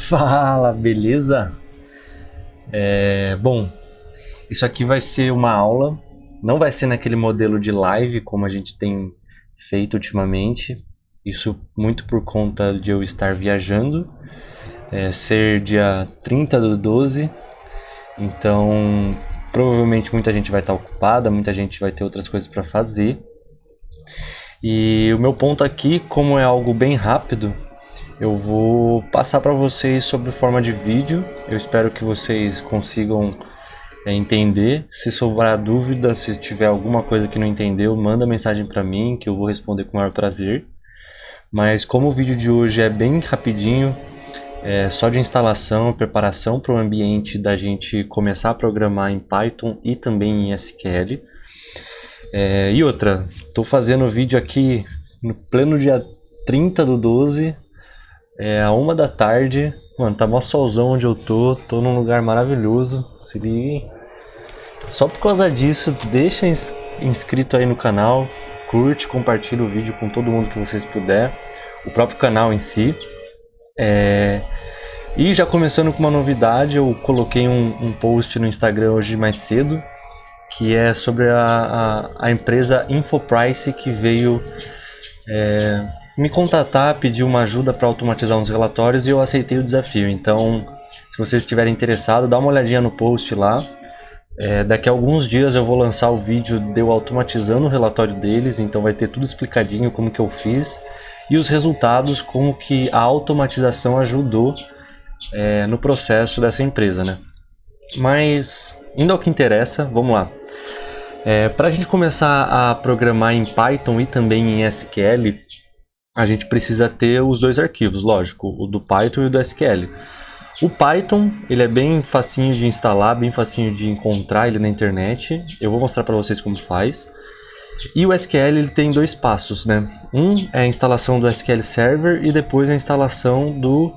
Fala, beleza? Bom, isso aqui vai ser uma aula, não vai ser naquele modelo de live como a gente tem feito ultimamente. Isso muito por conta de eu estar viajando, ser dia 30 do 12, então provavelmente muita gente vai estar ocupada, muita gente vai ter outras coisas para fazer. E o meu ponto aqui, como é algo bem rápido, eu vou passar para vocês sobre forma de vídeo. Eu espero que vocês consigam entender. Se sobrar dúvida, se tiver alguma coisa que não entendeu, manda mensagem para mim que eu vou responder com o maior prazer. Mas como o vídeo de hoje é bem rapidinho, só de instalação, preparação para o ambiente da gente começar a programar em Python e também em SQL. E outra, estou fazendo o vídeo aqui no pleno dia 30 do 12, a 1 da tarde. Mano, tá mó solzão onde eu tô num lugar maravilhoso, se liguem. Só por causa disso, deixa inscrito aí no canal, curte, compartilha o vídeo com todo mundo que vocês puder, o próprio canal em si. E já começando com uma novidade, eu coloquei um post no Instagram hoje mais cedo, que é sobre a empresa Infoprice, que veio me contatar, pedir uma ajuda para automatizar uns relatórios, e eu aceitei o desafio. Então, se vocês estiverem interessados, dá uma olhadinha no post lá. Daqui a alguns dias eu vou lançar o vídeo de eu automatizando o relatório deles, então vai ter tudo explicadinho como que eu fiz e os resultados, como que a automatização ajudou no processo dessa empresa, né? Mas, indo ao que interessa, vamos lá. Para a gente começar a programar em Python e também em SQL, a gente precisa ter os dois arquivos, lógico, o do Python e o do SQL. O Python, ele é bem facinho de instalar, bem facinho de encontrar ele na internet. Eu vou mostrar para vocês como faz. E o SQL, ele tem dois passos, né? Um é a instalação do SQL Server e depois a instalação do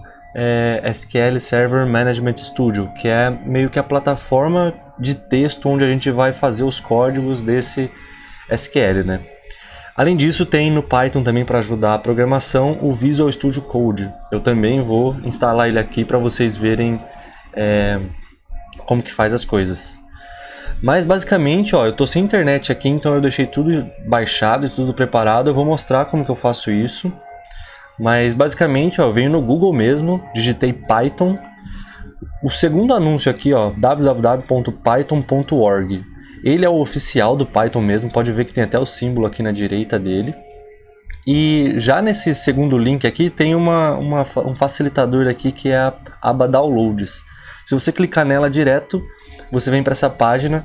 SQL Server Management Studio, que é meio que a plataforma de texto onde a gente vai fazer os códigos desse SQL, né? Além disso, tem no Python também, para ajudar a programação, o Visual Studio Code. Eu também vou instalar ele aqui para vocês verem como que faz as coisas. Mas basicamente, eu estou sem internet aqui, então eu deixei tudo baixado e tudo preparado. Eu vou mostrar como que eu faço isso. Mas basicamente, eu venho no Google mesmo, digitei Python. O segundo anúncio aqui, www.python.org. Ele é o oficial do Python mesmo, pode ver que tem até o símbolo aqui na direita dele. E já nesse segundo link aqui tem um facilitador aqui, que é a aba Downloads. Se você clicar nela direto, você vem para essa página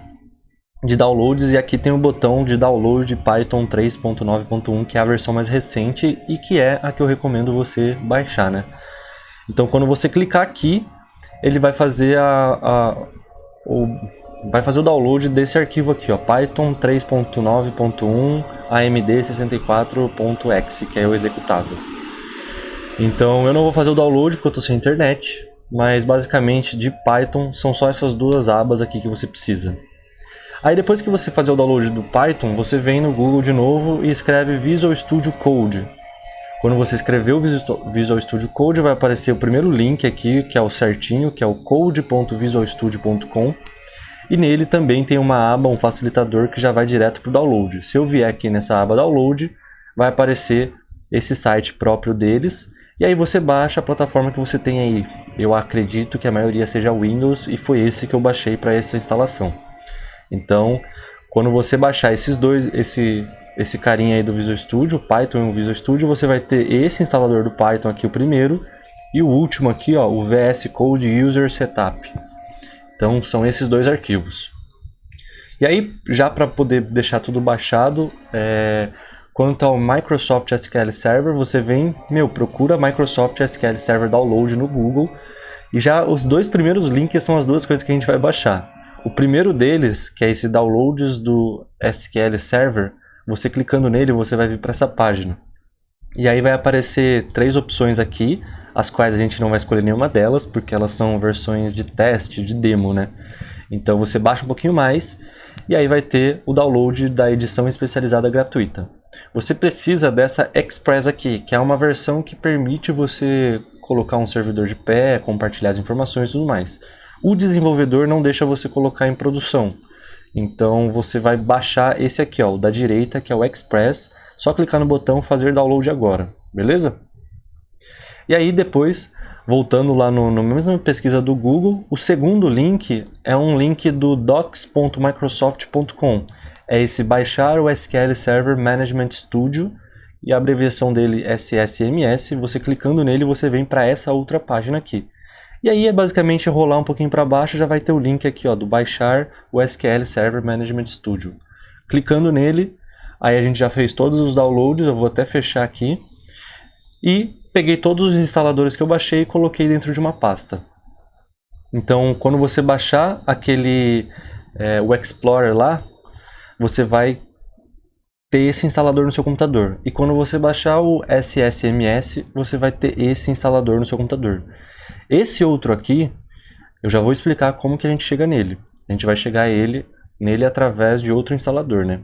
de downloads, e aqui tem o botão de download Python 3.9.1, que é a versão mais recente e que é a que eu recomendo você baixar, né? Então quando você clicar aqui, ele vai fazer o download desse arquivo aqui, Python 3.9.1 amd64.exe, que é o executável. Então eu não vou fazer o download porque eu estou sem internet, mas basicamente de Python são só essas duas abas aqui que você precisa. Aí depois que você fazer o download do Python, você vem no Google de novo e escreve Visual Studio Code. Quando você escrever o Visual Studio Code, vai aparecer o primeiro link aqui, que é o certinho, que é o code.visualstudio.com. E nele também tem uma aba, um facilitador, que já vai direto para o download. Se eu vier aqui nessa aba download, vai aparecer esse site próprio deles. E aí você baixa a plataforma que você tem aí. Eu acredito que a maioria seja Windows, e foi esse que eu baixei para essa instalação. Então, quando você baixar esses dois, esse carinha aí do Visual Studio, o Python e o Visual Studio, você vai ter esse instalador do Python aqui, o primeiro, e o último aqui, o VS Code User Setup. Então são esses dois arquivos. E aí, já para poder deixar tudo baixado, quanto ao Microsoft SQL Server, você vem, procura Microsoft SQL Server Download no Google, e já os dois primeiros links são as duas coisas que a gente vai baixar. O primeiro deles, que é esse Downloads do SQL Server, você clicando nele, você vai vir para essa página. E aí vai aparecer três opções aqui, as quais a gente não vai escolher nenhuma delas, porque elas são versões de teste, de demo, né? Então você baixa um pouquinho mais, e aí vai ter o download da edição especializada gratuita. Você precisa dessa Express aqui, que é uma versão que permite você colocar um servidor de pé, compartilhar as informações e tudo mais. O desenvolvedor não deixa você colocar em produção. Então você vai baixar esse aqui, ó, o da direita, que é o Express. Só clicar no botão fazer download agora, beleza? E aí depois, voltando lá na mesma pesquisa do Google, o segundo link é um link do docs.microsoft.com. É esse baixar o SQL Server Management Studio, e a abreviação dele é SSMS. Você clicando nele, você vem para essa outra página aqui. E aí é basicamente rolar um pouquinho para baixo, já vai ter o link aqui, ó, do baixar o SQL Server Management Studio. Clicando nele, aí a gente já fez todos os downloads, eu vou até fechar aqui. E peguei todos os instaladores que eu baixei e coloquei dentro de uma pasta. Então, quando você baixar o Explorer lá, você vai ter esse instalador no seu computador. E quando você baixar o SSMS, você vai ter esse instalador no seu computador. Esse outro aqui, eu já vou explicar como que a gente chega nele. A gente vai chegar nele através de outro instalador, né?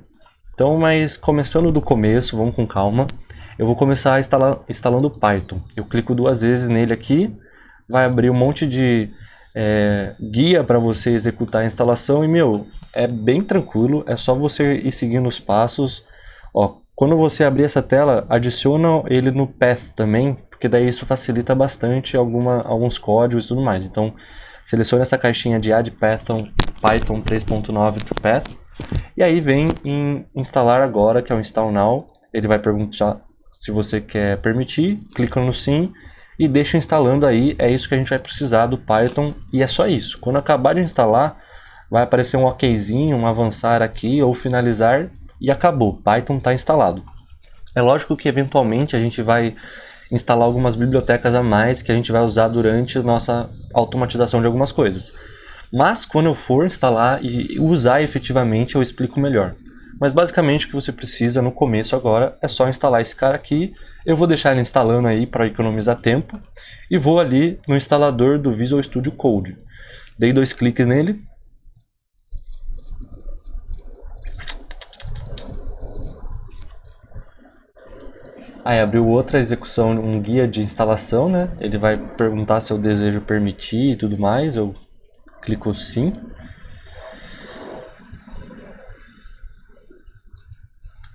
Então, mas começando do começo, vamos com calma. Eu vou começar instalando Python. Eu clico 2 vezes nele aqui, vai abrir um monte de guia para você executar a instalação e, é bem tranquilo, é só você ir seguindo os passos. Ó, quando você abrir essa tela, adiciona ele no Path também, porque daí isso facilita bastante alguns códigos e tudo mais. Então, selecione essa caixinha de Add Python 3.9 to Path, e aí vem em instalar agora, que é o Install Now. Ele vai perguntar se você quer permitir, clica no sim e deixa instalando aí. É isso que a gente vai precisar do Python e é só isso. Quando acabar de instalar, vai aparecer um OKzinho, um avançar aqui ou finalizar e acabou. Python está instalado. É lógico que eventualmente a gente vai instalar algumas bibliotecas a mais que a gente vai usar durante a nossa automatização de algumas coisas. Mas quando eu for instalar e usar efetivamente, eu explico melhor. Mas basicamente o que você precisa no começo agora é só instalar esse cara aqui. Eu vou deixar ele instalando aí para economizar tempo. E vou ali no instalador do Visual Studio Code. Dei 2 cliques nele. Aí abriu outra execução, um guia de instalação, né? Ele vai perguntar se eu desejo permitir e tudo mais. Eu clico sim.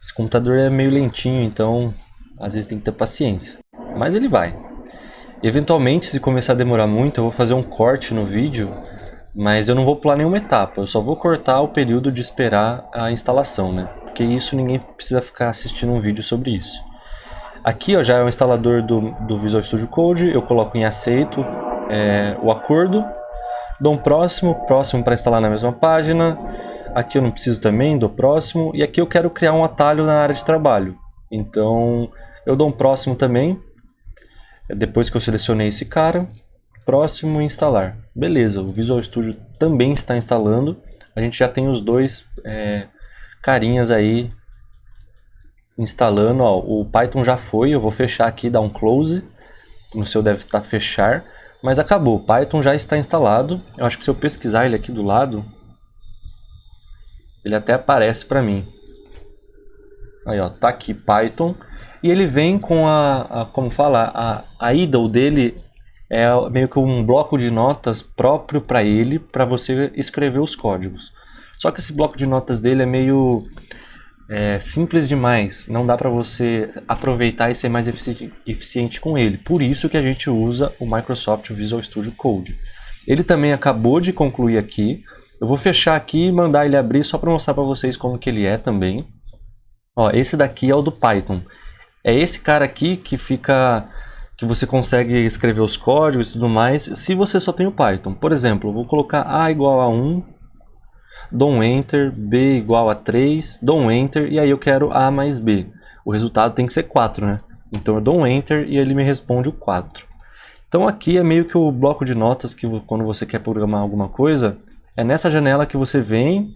Esse computador é meio lentinho, então às vezes tem que ter paciência. Mas ele vai. Eventualmente, se começar a demorar muito, eu vou fazer um corte no vídeo, mas eu não vou pular nenhuma etapa. Eu só vou cortar o período de esperar a instalação, né? Porque isso ninguém precisa ficar assistindo um vídeo sobre isso. Aqui ó, já é o instalador do Visual Studio Code. Eu coloco em aceito o acordo. Dou um próximo para instalar na mesma página. Aqui eu não preciso também, dou próximo. E aqui eu quero criar um atalho na área de trabalho. Então eu dou um próximo também. Depois que eu selecionei esse cara, próximo e instalar. Beleza, o Visual Studio também está instalando. A gente já tem os dois carinhas aí instalando. Ó, o Python já foi, eu vou fechar aqui, dar um close. No seu deve estar fechar. Mas acabou, o Python já está instalado. Eu acho que se eu pesquisar ele aqui do lado, ele até aparece para mim. Aí ó, tá aqui Python. E ele vem com como fala, a idle dele é meio que um bloco de notas próprio para ele, para você escrever os códigos. Só que esse bloco de notas dele é meio simples demais, não dá para você aproveitar e ser mais eficiente com ele. Por isso que a gente usa o Microsoft Visual Studio Code. Ele também acabou de concluir aqui. Eu vou fechar aqui e mandar ele abrir só para mostrar para vocês como que ele é também. Ó, esse daqui é o do Python. É esse cara aqui que você consegue escrever os códigos e tudo mais se você só tem o Python. Por exemplo, eu vou colocar A igual a 1, dou um Enter, B igual a 3, dou um Enter e aí eu quero A mais B. O resultado tem que ser 4, né? Então eu dou um Enter e ele me responde o 4. Então aqui é meio que o bloco de notas que quando você quer programar alguma coisa, é nessa janela que você vem,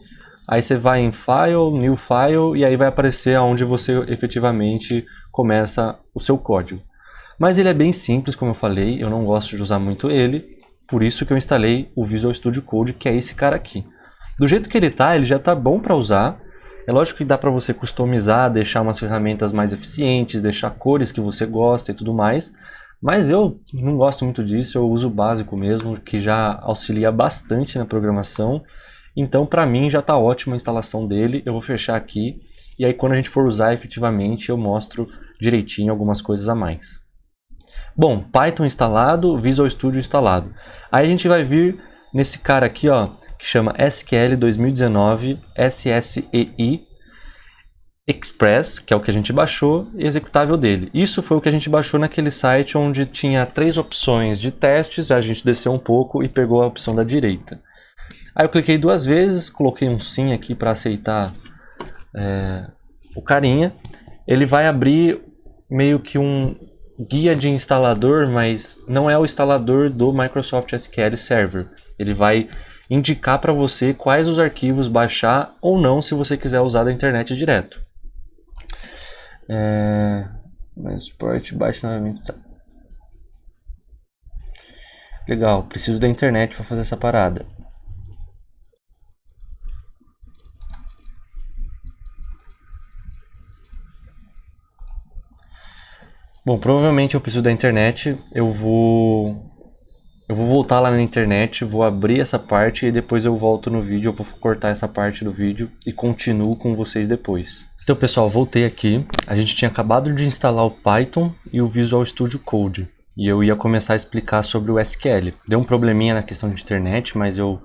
aí você vai em File, New File e aí vai aparecer onde você efetivamente começa o seu código. Mas ele é bem simples, como eu falei, eu não gosto de usar muito ele, por isso que eu instalei o Visual Studio Code, que é esse cara aqui. Do jeito que ele já está bom para usar. É lógico que dá para você customizar, deixar umas ferramentas mais eficientes, deixar cores que você gosta e tudo mais, Mas eu não gosto muito disso, eu uso o básico mesmo, que já auxilia bastante na programação. Então, para mim, já está ótima a instalação dele. Eu vou fechar aqui e aí quando a gente for usar efetivamente, eu mostro direitinho algumas coisas a mais. Bom, Python instalado, Visual Studio instalado. Aí a gente vai vir nesse cara aqui, ó, que chama SQL 2019 SSEI Express, que é o que a gente baixou, e executável dele. Isso foi o que a gente baixou naquele site onde tinha 3 opções de testes, a gente desceu um pouco e pegou a opção da direita. Aí eu cliquei 2 vezes, coloquei um sim aqui para aceitar o carinha. Ele vai abrir meio que um guia de instalador, mas não é o instalador do Microsoft SQL Server. Ele vai indicar para você quais os arquivos baixar ou não, se você quiser usar da internet direto. Export, baixa novamente. Tá. Legal, preciso da internet para fazer essa parada. Bom, provavelmente eu preciso da internet. Eu vou voltar lá na internet, vou abrir essa parte e depois eu volto no vídeo. Eu vou cortar essa parte do vídeo e continuo com vocês depois. Então, pessoal, voltei aqui. A gente tinha acabado de instalar o Python e o Visual Studio Code. E eu ia começar a explicar sobre o SQL. Deu um probleminha na questão de internet, mas eu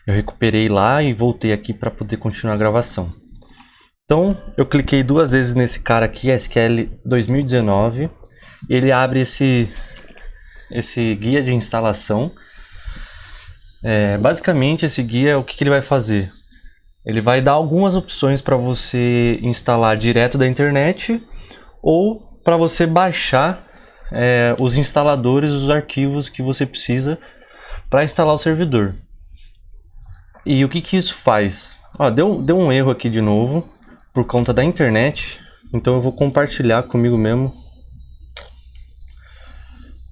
recuperei lá e voltei aqui para poder continuar a gravação. Então, eu cliquei 2 vezes nesse cara aqui, SQL 2019. Ele abre esse guia de instalação. Basicamente, esse guia, o que ele vai fazer? Ele vai dar algumas opções para você instalar direto da internet ou para você baixar os instaladores, os arquivos que você precisa para instalar o servidor. E o que isso faz? Ó, deu um erro aqui de novo por conta da internet, então eu vou compartilhar comigo mesmo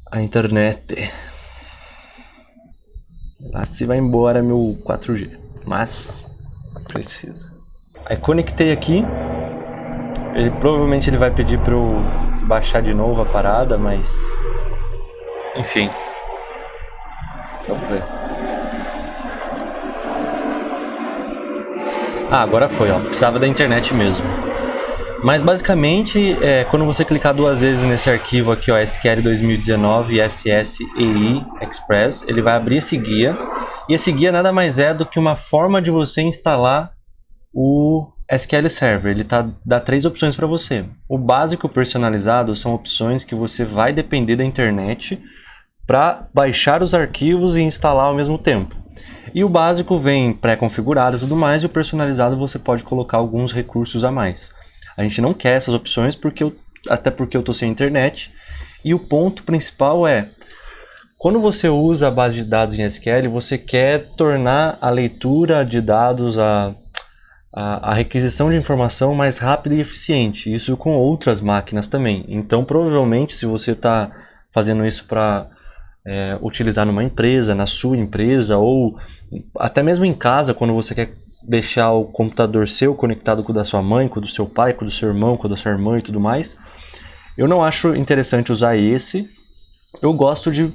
a internet. Lá se vai embora meu 4G, mas precisa. Aí conectei aqui. Provavelmente ele vai pedir para eu baixar de novo a parada, mas enfim. Vamos ver. Ah, agora foi, ó. Precisava da internet mesmo. Mas basicamente, quando você clicar 2 vezes nesse arquivo aqui, ó, SQL 2019 SSEI Express, ele vai abrir esse guia. E esse guia nada mais é do que uma forma de você instalar o SQL Server. Ele dá 3 opções para você. O básico e o personalizado são opções que você vai depender da internet para baixar os arquivos e instalar ao mesmo tempo. E o básico vem pré-configurado e tudo mais, e o personalizado você pode colocar alguns recursos a mais. A gente não quer essas opções, até porque eu estou sem internet. E o ponto principal é, quando você usa a base de dados em SQL, você quer tornar a leitura de dados, a requisição de informação mais rápida e eficiente. Isso com outras máquinas também. Então, provavelmente, se você está fazendo isso para utilizar numa empresa, na sua empresa, ou até mesmo em casa, quando você quer deixar o computador seu conectado com o da sua mãe, com o do seu pai, com o do seu irmão, com o da sua irmã e tudo mais, eu não acho interessante usar esse. Eu gosto de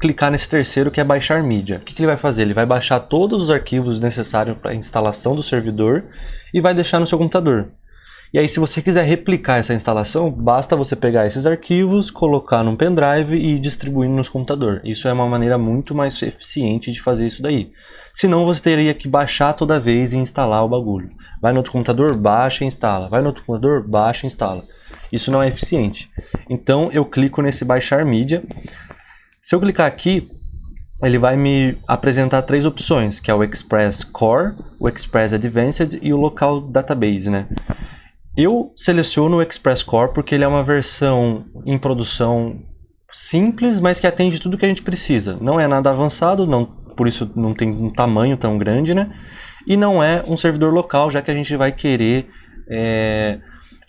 clicar nesse terceiro, que é baixar mídia. O que ele vai fazer? Ele vai baixar todos os arquivos necessários para a instalação do servidor e vai deixar no seu computador. E aí, se você quiser replicar essa instalação, basta você pegar esses arquivos, colocar num pendrive e ir distribuindo no computador. Isso é uma maneira muito mais eficiente de fazer isso daí. Senão você teria que baixar toda vez e instalar o bagulho. Vai no outro computador, baixa e instala. Vai no outro computador, baixa e instala. Isso não é eficiente. Então eu clico nesse baixar mídia. Se eu clicar aqui, ele vai me apresentar 3 opções, que é o Express Core, o Express Advanced e o Local Database, né? Eu seleciono o Express Core porque ele é uma versão em produção simples, mas que atende tudo que a gente precisa. Não é nada avançado, por isso não tem um tamanho tão grande, né? E não é um servidor local, já que a gente vai querer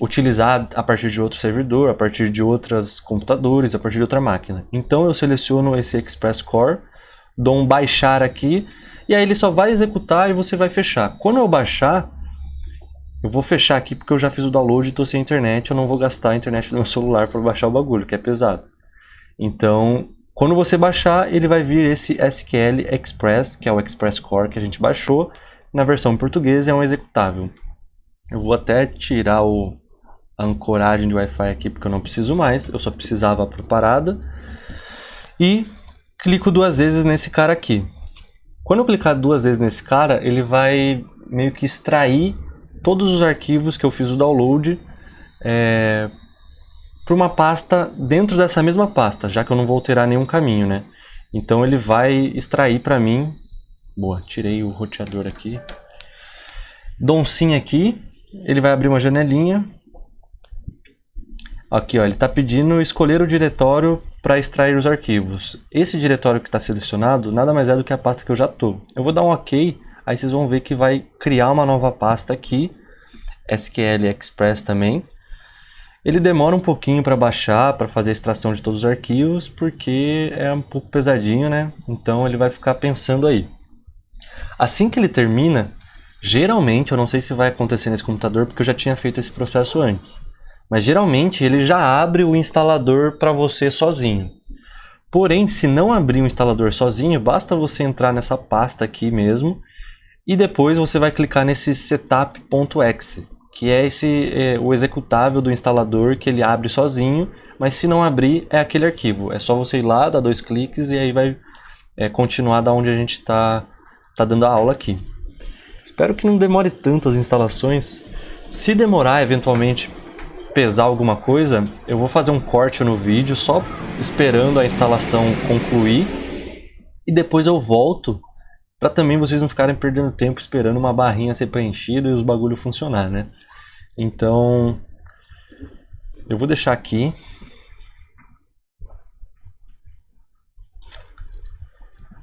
utilizar a partir de outro servidor, a partir de outros computadores, a partir de outra máquina. Então eu seleciono esse Express Core, dou um baixar aqui, e aí ele só vai executar e você vai fechar. Quando eu baixar, eu vou fechar aqui porque eu já fiz o download e estou sem internet, eu não vou gastar a internet do meu celular para baixar o bagulho, que é pesado. Então, quando você baixar, ele vai vir esse SQL Express, que é o Express Core que a gente baixou. Na versão portuguesa é um executável. Eu vou até tirar a ancoragem de Wi-Fi aqui porque eu não preciso mais. Eu só precisava para parada. E clico 2 vezes nesse cara aqui. Quando eu clicar 2 vezes nesse cara, ele vai meio que extrair todos os arquivos que eu fiz o download para uma pasta dentro dessa mesma pasta, já que eu não vou alterar nenhum caminho, né? Então ele vai extrair para mim. Boa, tirei o roteador aqui. Dou um sim aqui, ele vai abrir uma janelinha. Aqui, ó, ele está pedindo escolher o diretório para extrair os arquivos. Esse diretório que está selecionado nada mais é do que a pasta que eu já estou. Eu vou dar um OK, aí vocês vão ver que vai criar uma nova pasta aqui, SQL Express também. Ele demora um pouquinho para baixar, para fazer a extração de todos os arquivos, porque é um pouco pesadinho, né? Então ele vai ficar pensando aí. Assim que ele termina, geralmente, eu não sei se vai acontecer nesse computador, porque eu já tinha feito esse processo antes. Mas geralmente ele já abre o instalador para você sozinho. Porém, se não abrir o instalador sozinho, basta você entrar nessa pasta aqui mesmo e depois você vai clicar nesse setup.exe, que é o executável do instalador que ele abre sozinho, mas se não abrir é aquele arquivo. É só você ir lá, dar 2 cliques e aí vai continuar da onde a gente está dando a aula aqui. Espero que não demore tanto as instalações. Se demorar eventualmente pesar alguma coisa, eu vou fazer um corte no vídeo só esperando a instalação concluir e depois eu volto para também vocês não ficarem perdendo tempo esperando uma barrinha ser preenchida e os bagulho funcionar, né? Então eu vou deixar aqui.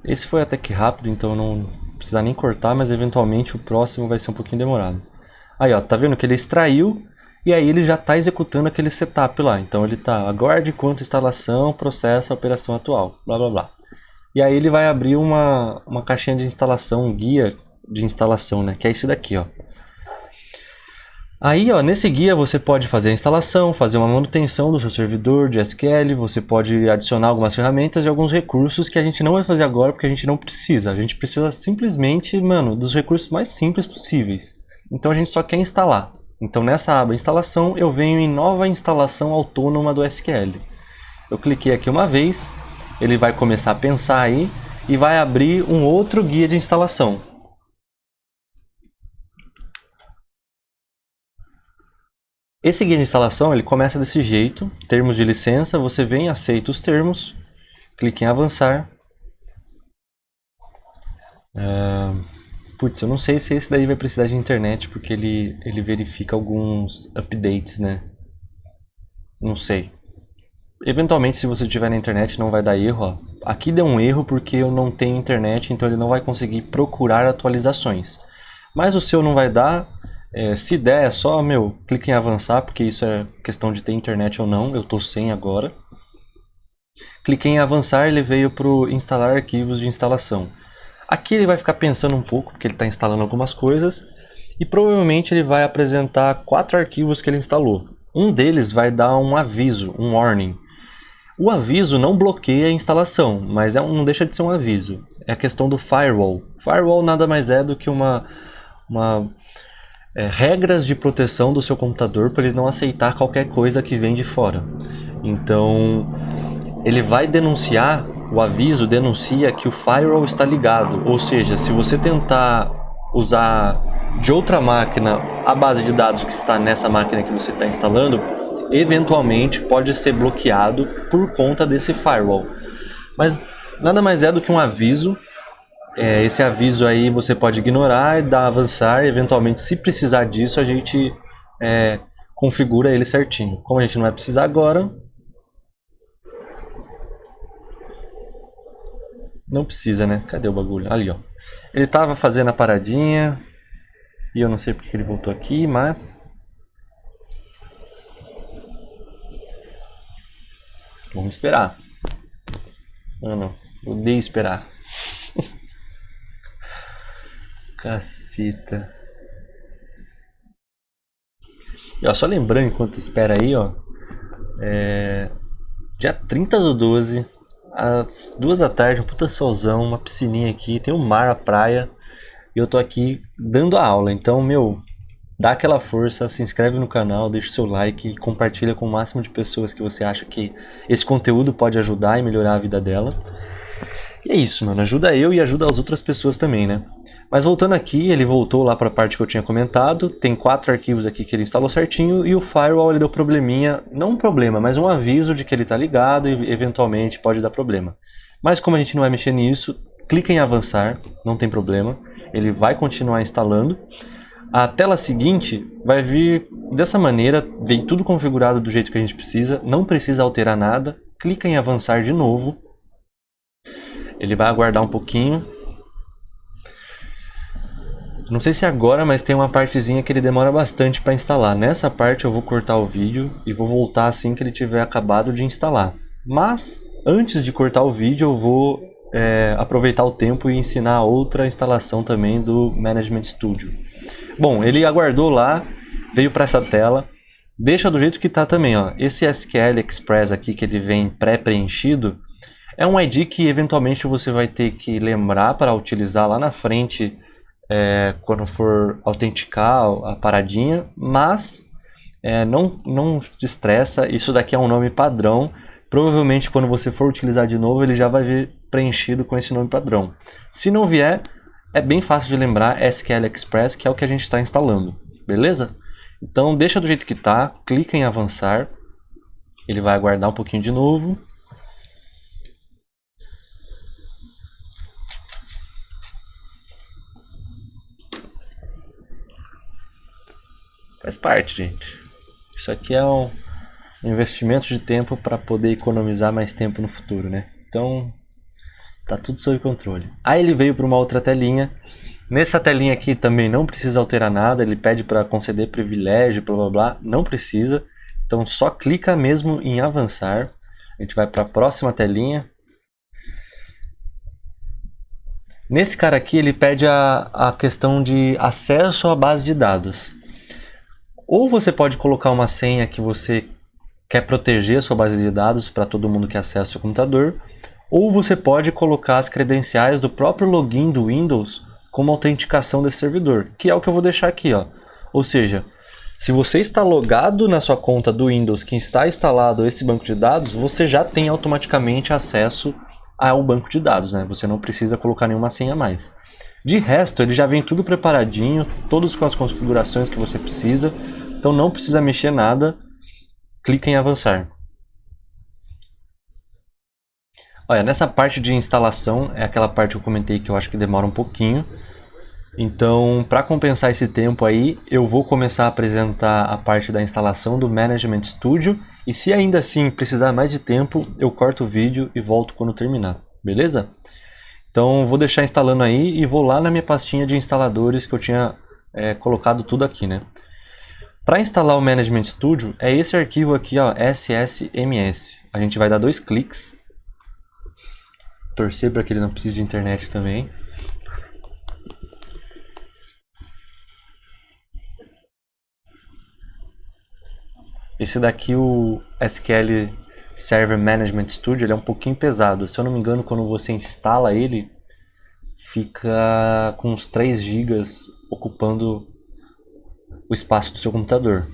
Esse foi até que rápido, então não precisa nem cortar, mas eventualmente o próximo vai ser um pouquinho demorado. Aí, ó, tá vendo que ele extraiu e aí ele já está executando aquele setup lá. Então ele está aguarde enquanto instalação processa a operação atual, blá blá blá. E aí ele vai abrir uma caixinha de instalação, um guia de instalação, né? Que é esse daqui, ó. Aí, ó, nesse guia você pode fazer a instalação, fazer uma manutenção do seu servidor de SQL, você pode adicionar algumas ferramentas e alguns recursos que a gente não vai fazer agora porque a gente não precisa. A gente precisa simplesmente, mano, dos recursos mais simples possíveis. Então a gente só quer instalar. Então nessa aba instalação eu venho em nova instalação autônoma do SQL. Eu cliquei aqui uma vez, ele vai começar a pensar aí e vai abrir um outro guia de instalação. Esse guia de instalação ele começa desse jeito, termos de licença, você vem, aceita os termos, clique em avançar. Putz, eu não sei se esse daí vai precisar de internet, porque ele verifica alguns updates, né? Não sei. Eventualmente, se você tiver na internet, não vai dar erro, ó. Aqui deu um erro porque eu não tenho internet, então ele não vai conseguir procurar atualizações. Mas o seu não vai dar. Se der, é só, clique em avançar, porque isso é questão de ter internet ou não. Eu tô sem agora. Cliquei em avançar, ele veio para o instalar arquivos de instalação. Aqui ele vai ficar pensando um pouco, porque ele está instalando algumas coisas. E provavelmente ele vai apresentar 4 arquivos que ele instalou. Um deles vai dar um aviso, um warning. O aviso não bloqueia a instalação, mas não deixa de ser um aviso. É a questão do firewall. Firewall nada mais é do que regras de proteção do seu computador para ele não aceitar qualquer coisa que vem de fora. Então, ele vai denunciar, o aviso denuncia que o firewall está ligado. Ou seja, se você tentar usar de outra máquina a base de dados que está nessa máquina que você está instalando, eventualmente pode ser bloqueado por conta desse firewall. Mas nada mais é do que um aviso. Esse aviso aí você pode ignorar e dar avançar. Eventualmente, se precisar disso, a gente configura ele certinho. Como a gente não vai precisar agora, não precisa, né? Cadê o bagulho? Ali, ó. Ele tava fazendo a paradinha e eu não sei porque ele voltou aqui, mas vamos esperar. Mano, odeio esperar. Caceta. E ó, só lembrando enquanto espera aí, ó. Dia 30/12, às 2 da tarde, um puta solzão, uma piscininha aqui, tem o mar, a praia, e eu tô aqui dando a aula. Então, meu, dá aquela força, se inscreve no canal, deixa o seu like e compartilha com o máximo de pessoas que você acha que esse conteúdo pode ajudar e melhorar a vida dela. E é isso, mano, ajuda eu e ajuda as outras pessoas também, né? Mas voltando aqui, ele voltou lá para a parte que eu tinha comentado. Tem 4 arquivos aqui que ele instalou certinho e o firewall ele deu probleminha, não um problema, mas um aviso de que ele está ligado e eventualmente pode dar problema. Mas como a gente não vai mexer nisso, clica em avançar, não tem problema. Ele vai continuar instalando. A tela seguinte vai vir dessa maneira, vem tudo configurado do jeito que a gente precisa, não precisa alterar nada. Clica em avançar de novo. Ele vai aguardar um pouquinho. Não sei se agora, mas tem uma partezinha que ele demora bastante para instalar. Nessa parte eu vou cortar o vídeo e vou voltar assim que ele tiver acabado de instalar. Mas, antes de cortar o vídeo, eu vou aproveitar o tempo e ensinar outra instalação também do Management Studio. Bom, ele aguardou lá, veio para essa tela. Deixa do jeito que está também, ó. Esse SQL Express aqui que ele vem pré-preenchido, é um ID que eventualmente você vai ter que lembrar para utilizar lá na frente quando for autenticar a paradinha, mas não se estressa, isso daqui é um nome padrão. Provavelmente quando você for utilizar de novo ele já vai vir preenchido com esse nome padrão. Se não vier, é bem fácil de lembrar, SQL Express, que é o que a gente está instalando, beleza? Então deixa do jeito que está, clica em avançar, ele vai aguardar um pouquinho de novo. Faz parte, gente. Isso aqui é um investimento de tempo para poder economizar mais tempo no futuro, né? Então, tá tudo sob controle. Aí ele veio para uma outra telinha. Nessa telinha aqui também não precisa alterar nada. Ele pede para conceder privilégio, blá blá blá. Não precisa. Então, só clica mesmo em avançar. A gente vai para a próxima telinha. Nesse cara aqui, ele pede a questão de acesso à base de dados. Ou você pode colocar uma senha que você quer proteger a sua base de dados para todo mundo que acessa o seu computador, ou você pode colocar as credenciais do próprio login do Windows como autenticação desse servidor, que é o que eu vou deixar aqui, ó. Ou seja, se você está logado na sua conta do Windows que está instalado esse banco de dados, você já tem automaticamente acesso ao banco de dados, né? Você não precisa colocar nenhuma senha a mais. De resto, ele já vem tudo preparadinho, todos com as configurações que você precisa, então não precisa mexer nada. Clica em avançar. Olha, nessa parte de instalação, é aquela parte que eu comentei que eu acho que demora um pouquinho. Então, para compensar esse tempo aí, eu vou começar a apresentar a parte da instalação do Management Studio. E se ainda assim precisar mais de tempo, eu corto o vídeo e volto quando terminar, beleza? Então, vou deixar instalando aí e vou lá na minha pastinha de instaladores que eu tinha colocado tudo aqui, né? Para instalar o Management Studio, é esse arquivo aqui, ó, SSMS. A gente vai dar 2 cliques. Torcer para que ele não precise de internet também. Esse daqui, o SQL Server Management Studio, ele é um pouquinho pesado. Se eu não me engano, quando você instala ele, fica com uns 3 GB ocupando o espaço do seu computador.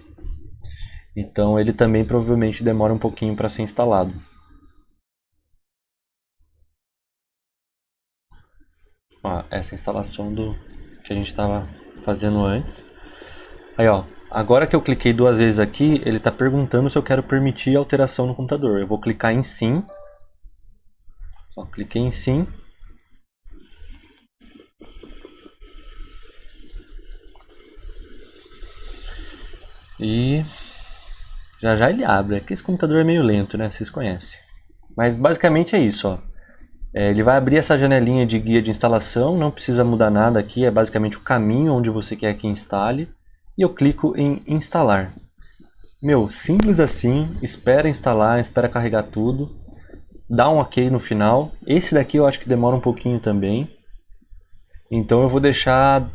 Então ele também provavelmente demora um pouquinho para ser instalado. Ó, essa é a instalação do que a gente estava fazendo antes. Aí, ó, agora que eu cliquei 2 vezes aqui, ele está perguntando se eu quero permitir alteração no computador. Eu vou clicar em sim. Ó, cliquei em sim. E já já ele abre. É que esse computador é meio lento, né? Vocês conhecem. Mas basicamente é isso, ó. Ele vai abrir essa janelinha de guia de instalação, não precisa mudar nada aqui, é basicamente o caminho onde você quer que instale. E eu clico em instalar. Meu, simples assim, espera instalar, espera carregar tudo. Dá um ok no final. Esse daqui eu acho que demora um pouquinho também. Então eu vou deixar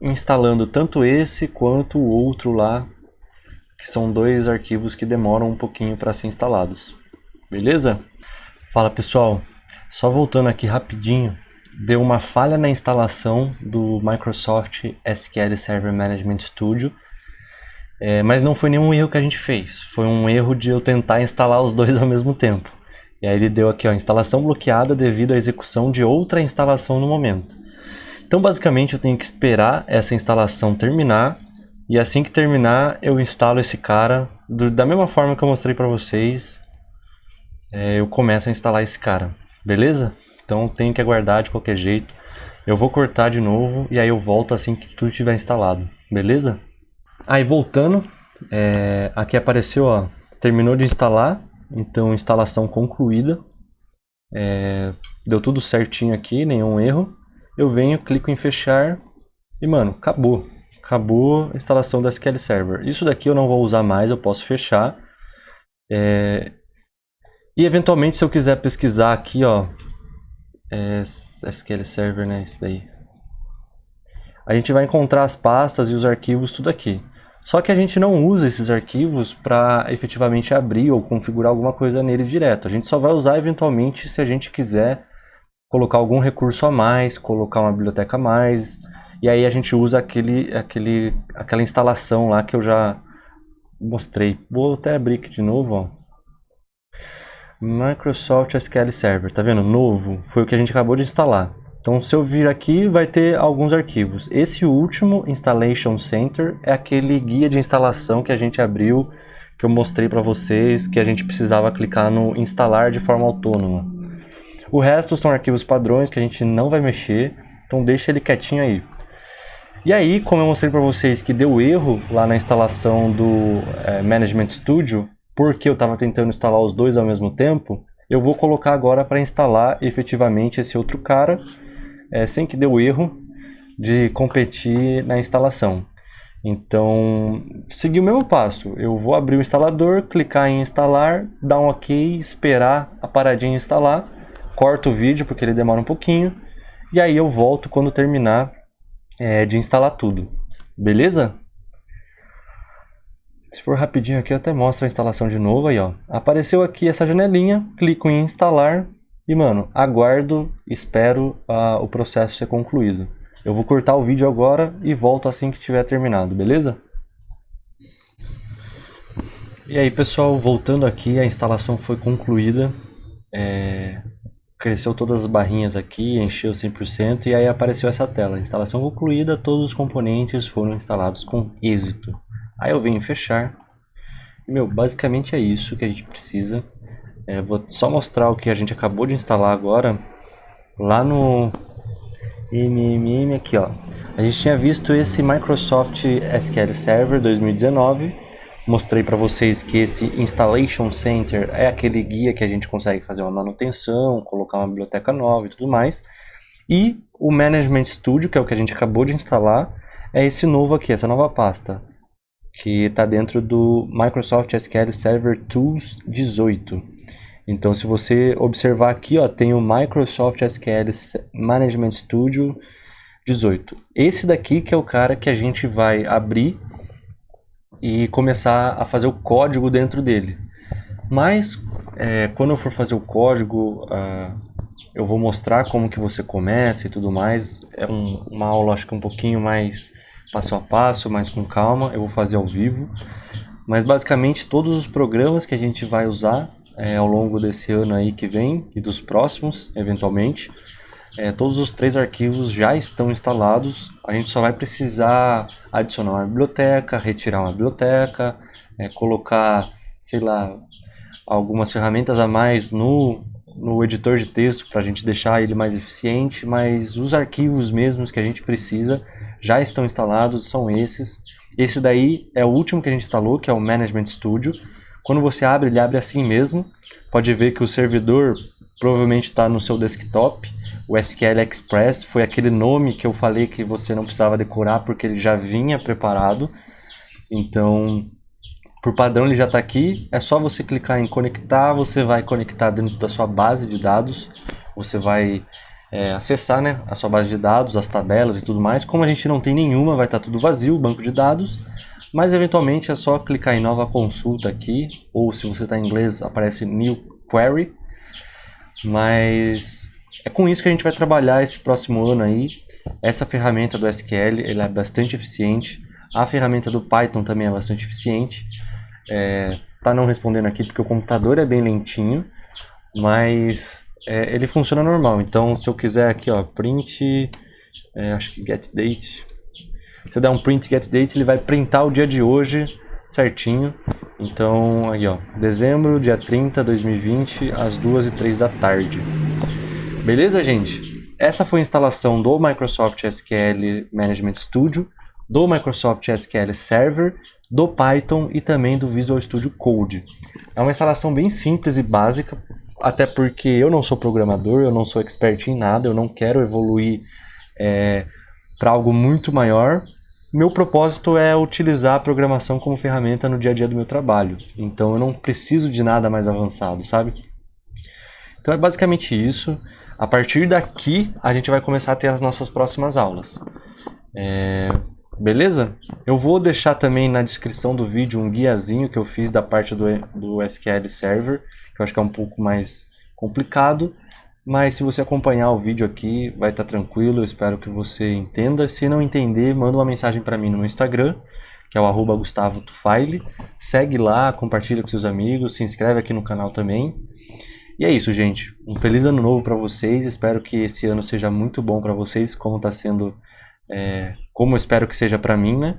instalando tanto esse quanto o outro lá, que são 2 arquivos que demoram um pouquinho para ser instalados. beleza? Fala pessoal, só voltando aqui rapidinho, deu uma falha na instalação do Microsoft SQL Server Management Studio, mas não foi nenhum erro que a gente fez, foi um erro de eu tentar instalar os dois ao mesmo tempo. E aí ele deu aqui, ó, instalação bloqueada devido à execução de outra instalação no momento. Então basicamente eu tenho que esperar essa instalação terminar, e assim que terminar eu instalo esse cara, da mesma forma que eu mostrei para vocês, eu começo a instalar esse cara, beleza? Então tenho que aguardar de qualquer jeito. Eu vou cortar de novo e aí eu volto assim que tudo estiver instalado, beleza? Aí voltando, aqui apareceu, ó, terminou de instalar, então instalação concluída. Deu tudo certinho aqui, nenhum erro. Eu venho, clico em fechar e mano, acabou. Acabou a instalação do SQL Server. Isso daqui eu não vou usar mais, eu posso fechar. E eventualmente se eu quiser pesquisar aqui, ó, SQL Server, né, esse daí. A gente vai encontrar as pastas e os arquivos tudo aqui. Só que a gente não usa esses arquivos para efetivamente abrir ou configurar alguma coisa nele direto. A gente só vai usar eventualmente se a gente quiser colocar algum recurso a mais, colocar uma biblioteca a mais. E aí a gente usa aquela instalação lá que eu já mostrei. Vou até abrir aqui de novo, ó. Microsoft SQL Server, tá vendo? Novo, foi o que a gente acabou de instalar. Então se eu vir aqui vai ter alguns arquivos. Esse último, Installation Center, é aquele guia de instalação que a gente abriu, que eu mostrei para vocês, que a gente precisava clicar no instalar de forma autônoma. O resto são arquivos padrões que a gente não vai mexer, então deixa ele quietinho aí. E aí, como eu mostrei para vocês que deu erro lá na instalação do Management Studio, porque eu estava tentando instalar os dois ao mesmo tempo, eu vou colocar agora para instalar efetivamente esse outro cara, sem que dê o erro de competir na instalação. Então, seguir o mesmo passo. Eu vou abrir o instalador, clicar em instalar, dar um OK, esperar a paradinha instalar, corto o vídeo porque ele demora um pouquinho, e aí eu volto quando terminar de instalar tudo. Beleza? Se for rapidinho aqui, eu até mostro a instalação de novo aí, ó. Apareceu aqui essa janelinha, clico em instalar e, mano, aguardo, espero o processo ser concluído. Eu vou cortar o vídeo agora e volto assim que tiver terminado, beleza? E aí, pessoal, voltando aqui, a instalação foi concluída. Cresceu todas as barrinhas aqui, encheu 100% e aí apareceu essa tela. Instalação concluída, todos os componentes foram instalados com êxito. Aí eu venho fechar. E, basicamente é isso que a gente precisa. Vou só mostrar o que a gente acabou de instalar agora. Lá no MMM aqui, ó. A gente tinha visto esse Microsoft SQL Server 2019. Mostrei para vocês que esse Installation Center é aquele guia que a gente consegue fazer uma manutenção, colocar uma biblioteca nova e tudo mais. E o Management Studio, que é o que a gente acabou de instalar, é esse novo aqui, essa nova pasta, que está dentro do Microsoft SQL Server Tools 18. Então, se você observar aqui, ó, tem o Microsoft SQL Management Studio 18. Esse daqui que é o cara que a gente vai abrir e começar a fazer o código dentro dele. Mas, quando eu for fazer o código, eu vou mostrar como que você começa e tudo mais. É uma aula, acho que um pouquinho mais passo a passo, mais com calma. Eu vou fazer ao vivo. Mas, basicamente, todos os programas que a gente vai usar ao longo desse ano aí que vem e dos próximos, eventualmente, todos os 3 arquivos já estão instalados. A gente só vai precisar adicionar uma biblioteca, retirar uma biblioteca, colocar, sei lá, algumas ferramentas a mais no editor de texto para a gente deixar ele mais eficiente, mas os arquivos mesmos que a gente precisa já estão instalados, são esses. Esse daí é o último que a gente instalou, que é o Management Studio. Quando você abre, ele abre assim mesmo. Pode ver que o servidor provavelmente está no seu desktop. O SQL Express foi aquele nome que eu falei que você não precisava decorar porque ele já vinha preparado. Então, por padrão ele já está aqui. É só você clicar em conectar, você vai conectar dentro da sua base de dados. Você vai acessar, né, a sua base de dados, as tabelas e tudo mais. Como a gente não tem nenhuma, vai estar tudo vazio, o banco de dados. Mas eventualmente é só clicar em nova consulta aqui, ou se você está em inglês, aparece New Query, mas é com isso que a gente vai trabalhar esse próximo ano aí. Essa ferramenta do SQL, ela é bastante eficiente, a ferramenta do Python também é bastante eficiente. Tá não respondendo aqui porque o computador é bem lentinho, mas ele funciona normal. Então, se eu quiser aqui, ó, print, acho que get date. Se eu der um print get date, ele vai printar o dia de hoje certinho. Então, aí, ó, dezembro, dia 30 de 2020, às 2h03 da tarde. Beleza, gente? Essa foi a instalação do Microsoft SQL Management Studio, do Microsoft SQL Server, do Python e também do Visual Studio Code. É uma instalação bem simples e básica, até porque eu não sou programador, eu não sou expert em nada, eu não quero evoluir para algo muito maior. Meu propósito é utilizar a programação como ferramenta no dia a dia do meu trabalho, então eu não preciso de nada mais avançado, sabe? Então é basicamente isso. A partir daqui, a gente vai começar a ter as nossas próximas aulas. Beleza? Eu vou deixar também na descrição do vídeo um guiazinho que eu fiz da parte do SQL Server, que eu acho que é um pouco mais complicado, mas se você acompanhar o vídeo aqui, vai estar tranquilo, eu espero que você entenda. Se não entender, manda uma mensagem para mim no meu Instagram, que é o @GustavoTufaile. Segue lá, compartilha com seus amigos, se inscreve aqui no canal também. E é isso, gente. Um feliz ano novo para vocês. Espero que esse ano seja muito bom para vocês, como está sendo, como eu espero que seja para mim, né?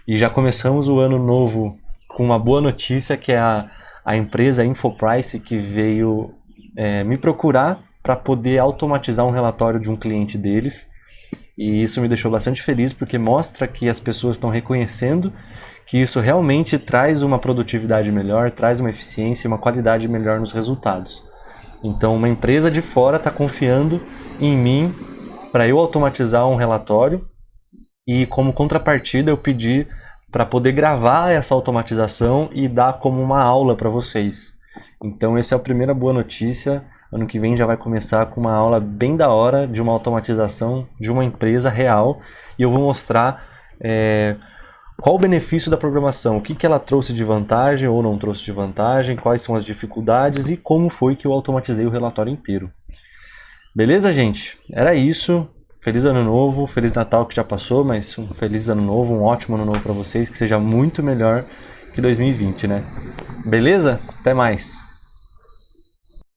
E já começamos o ano novo com uma boa notícia, que é a empresa InfoPrice, que veio me procurar para poder automatizar um relatório de um cliente deles. E isso me deixou bastante feliz, porque mostra que as pessoas estão reconhecendo que isso realmente traz uma produtividade melhor, traz uma eficiência e uma qualidade melhor nos resultados. Então, uma empresa de fora está confiando em mim para eu automatizar um relatório, e como contrapartida eu pedi para poder gravar essa automatização e dar como uma aula para vocês. Então, essa é a primeira boa notícia. Ano que vem já vai começar com uma aula bem da hora de uma automatização de uma empresa real, e eu vou mostrar qual o benefício da programação, o que ela trouxe de vantagem ou não trouxe de vantagem, quais são as dificuldades e como foi que eu automatizei o relatório inteiro. Beleza, gente? Era isso. Feliz Ano Novo, Feliz Natal que já passou, mas um Feliz Ano Novo, um ótimo Ano Novo para vocês, que seja muito melhor que 2020, né? Beleza? Até mais!